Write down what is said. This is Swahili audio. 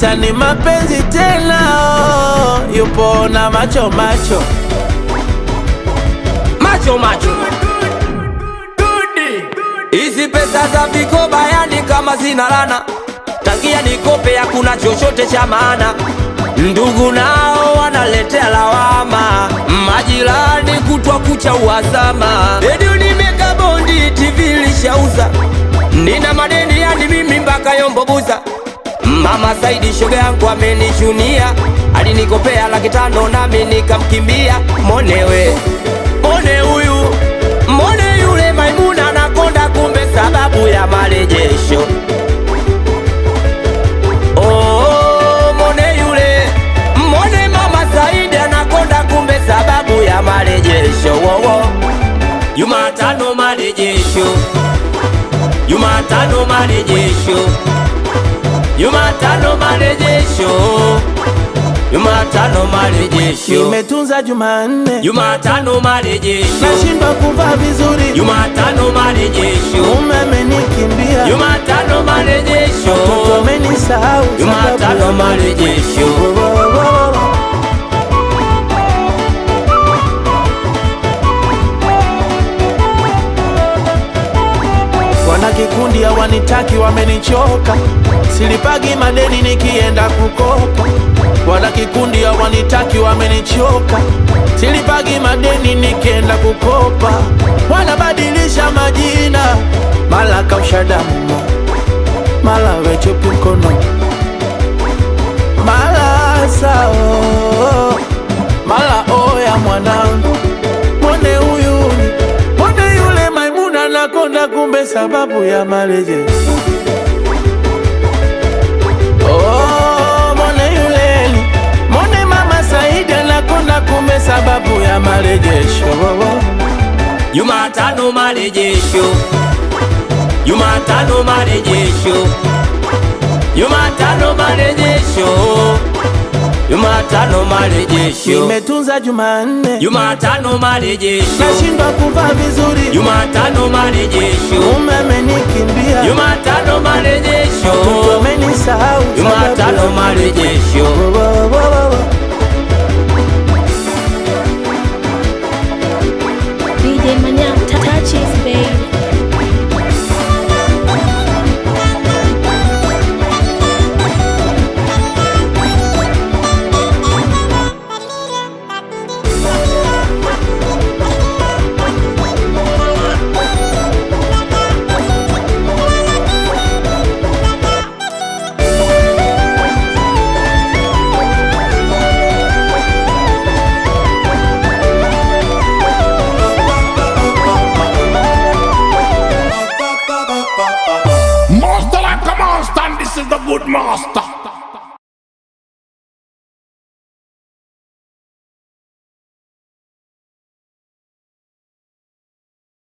Sasa ni mapenzi tena, oh, yupo na macho macho macho macho. Hizi pesa za vikoba yani kama zina lana, tangia nikope hakuna chochote cha maana. Ndugu nao wanaletea lawama, majirani kutwa kucha uhasama. Redio nimeka bondi, TV lishauza, nina madeni yani mimi mpaka Yombo Buza. Mama Saidi shoga yangu amenichunia, alinikopea Laki5 nami nikamkimbia. Monewe, mone huyu, mone yule Maimuna anakonda, kumbe sababu ya marejesho. Oh, mone yule, mone Mama Saidi anakonda, kumbe sababu ya marejesho. Wowo, Jumatano marejesho, Jumatano marejesho, Jumatano marejesho, Jumatano marejesho. Nimetunza Jumanne, Jumatano marejesho, nashindwa kuvaa vizuri. Jumatano marejesho, mume amenikimbia. Jumatano marejesho, watoto wamenisahau. Jumatano marejesho. Wana kikundi hawanitaki, wamenichoka, silipagi madeni nikienda kukopa. Wana kikundi hawanitaki, wamenichoka, silipagi madeni nikienda kukopa. Wanabadilisha majina, mala kausha damu, mala wechupi mkono, mala sao, mala oya mwanangu. Mwone huyu, mwone yule Maimuna anakonda, kumbe sababu ya marejesho. Oh, mwone yule, mwone Mama Saidi anakonda, kumbe sababu ya marejesho. Jumatano marejesho, Jumatano marejesho, Jumatano marejesho, Jumatano marejesho. Nimetunza Jumanne, Jumatano marejesho, nashindwa kuvaa vizuri. Jumatano marejesho, mume amenikimbia. Jumatano marejesho, watoto wamenisahau. Jumatano marejesho.